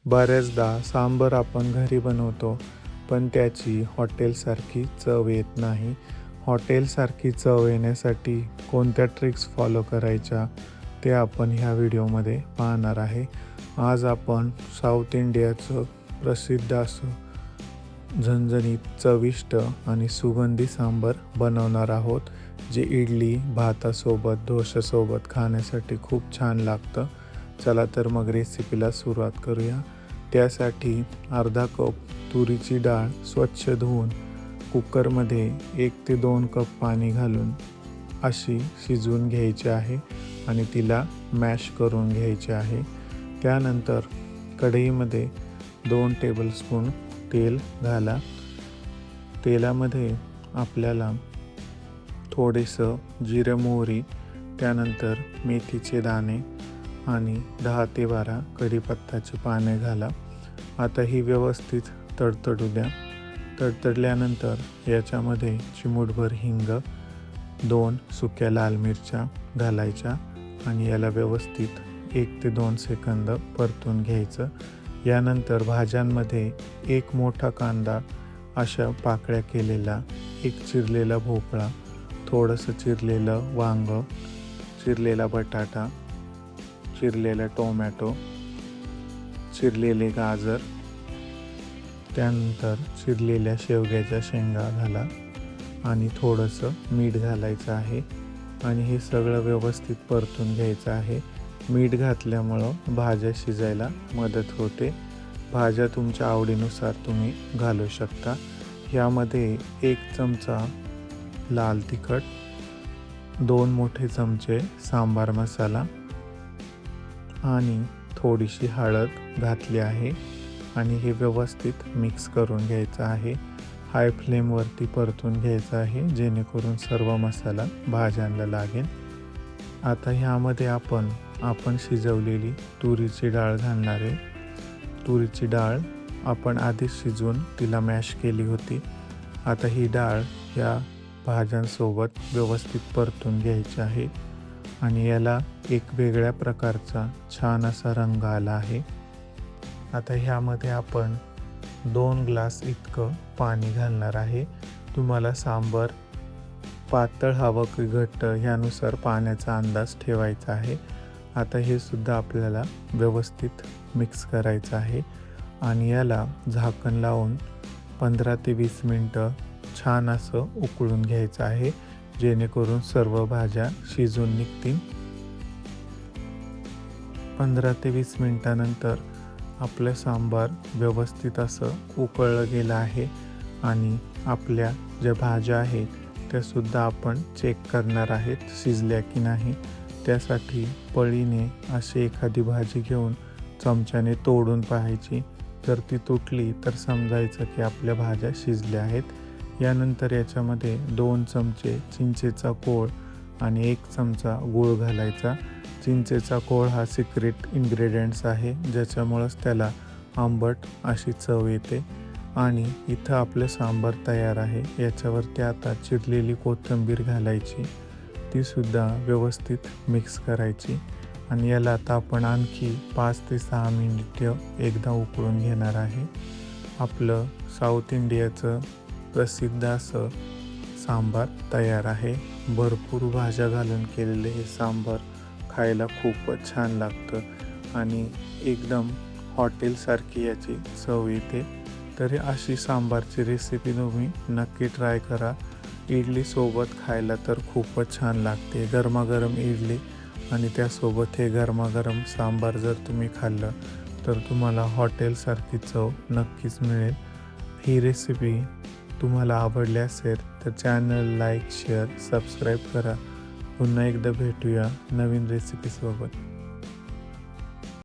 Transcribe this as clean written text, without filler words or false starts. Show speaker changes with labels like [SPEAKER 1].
[SPEAKER 1] बऱ्याचदा सांबार आपण घरी बनवतो, पण त्याची हॉटेलसारखी चव येत नाही. हॉटेलसारखी चव येण्यासाठी कोणत्या ट्रिक्स फॉलो करायच्या ते आपण ह्या व्हिडिओमध्ये पाहणार आहे. आज आपण साऊथ इंडियाचं प्रसिद्ध असं झणझणीत, चविष्ट आणि सुगंधी सांबार बनवणार आहोत, जे इडली, भातासोबत, डोश्यासोबत खाण्यासाठी खूप छान लागतं. चला तर मग रेसिपीला सुरुवात करूया. त्यासाठी अर्धा कप तुरीची डाळ स्वच्छ धुवून कुकरमध्ये 1 ते 2 कप पाणी घालून अशी शिजवून घ्यायची आहे आणि तिला मॅश करून घ्यायचे आहे. त्यानंतर कढईमध्ये 2 टेबलस्पून तेल घाला. तेलामध्ये आपल्याला थोडेसं जिरे मोहरी, त्यानंतर मेथीचे दाणे आणि 10 ते 12 कढीपत्त्याची पाने घाला. आता ही व्यवस्थित तडतडू द्या. तडतडल्यानंतर याच्यामध्ये चिमूटभर हिंग, 2 सुक्या लाल मिरच्या घालायच्या आणि याला व्यवस्थित 1 ते 2 सेकंद परतून घ्यायचं. यानंतर भाज्यांमध्ये 1 मोठा कांदा अशा पाकळ्या केलेला, 1 चिरलेला भोपळा, थोडंसं चिरलेलं वांग, चिरलेला बटाटा, चिरलेला टोमॅटो, चिरलेले गाजर, त्यानंतर चिरलेल्या शेवग्याच्या शेंगा घाला आणि थोडंसं मीठ घालायचं आहे आणि हे सगळं व्यवस्थित परतून घ्यायचं आहे. मीठ घातल्यामुळं भाज्या शिजायला मदत होते. भाज्या तुमच्या आवडीनुसार तुम्ही घालू शकता. यामध्ये 1 चमचा लाल तिखट, 2 मोठे चमचे सांबार मसाला आणि थोडीशी हळद घातली आहे आणि हे व्यवस्थित मिक्स करून घ्यायचं आहे. हाय फ्लेमवरती परतून घ्यायचं आहे, जेणेकरून सर्व मसाला भाज्यांना लागेल. आता ह्यामध्ये आपण शिजवलेली तुरीची डाळ घालणार आहे. तुरीची डाळ आपण आधीच शिजवून तिला मॅश केली होती. आता ही डाळ या भाज्यांसोबत व्यवस्थित परतून घ्यायची आहे आणि याला एक वेगळ्या प्रकारचा छान असा रंग आला आहे. आता ह्यामध्ये आपण 2 ग्लास इतकं पाणी घालणार आहे. तुम्हाला सांबार पातळ हवं की घट्ट ह्यानुसार पाण्याचा अंदाज ठेवायचा आहे. आता हे सुद्धा आपल्याला व्यवस्थित मिक्स करायचं आहे आणि याला झाकण लावून 15 ते 20 मिनटं छान असं उकळून घ्यायचं आहे, जेणेकरून सर्व भाज्या शिजून निघतील. 15 ते 20 मिनटानंतर आपलं सांबार व्यवस्थित असं उकळलं गेलं आहे आणि आपल्या ज्या भाज्या आहेत त्यासुद्धा आपण चेक करणार आहेत शिजल्या की नाही. त्यासाठी पळीने अशी एखादी भाजी घेऊन चमच्याने तोडून पाहायची. जर ती तुटली तर समजायचं की आपल्या भाज्या शिजल्या आहेत. यानंतर याच्यामध्ये 2 चमचे चिंचेचा कोळ आणि 1 चमचा गूळ घालायचा. चिंचेचा कोळ हा सिक्रेट इन्ग्रेडियंट्स आहे, ज्याच्यामुळंच त्याला आंबट अशी चव येते. आणि इथं आपलं सांबार तयार आहे. याच्यावरती आता चिरलेली कोथिंबीर घालायची, तीसुद्धा व्यवस्थित मिक्स करायची आणि याला आता आपण आणखी 5 ते 6 मिनिटं एकदा उकळून घेणार आहे. आपलं साऊथ इंडियाचं प्रसिद्ध असं सांबार तयार आहे. भरपूर भाज्या घालून केलेले हे सांबार खायला खूपच छान लागतं आणि एकदम हॉटेलसारखी याची चव येते. तरी अशी सांबारची रेसिपी तुम्ही नक्की ट्राय करा. इडलीसोबत खायला तर खूपच छान लागते. गरमागरम इडली आणि त्यासोबत हे गरमागरम सांबार जर तुम्ही खाल्लं तर तुम्हाला हॉटेलसारखी चव नक्कीच मिळेल. ही रेसिपी तुम्हाला आवडली असेल तर चॅनल लाईक, शेअर, सबस्क्राईब करा. पुन्हा एकदा भेटूया नवीन रेसिपीसोबत.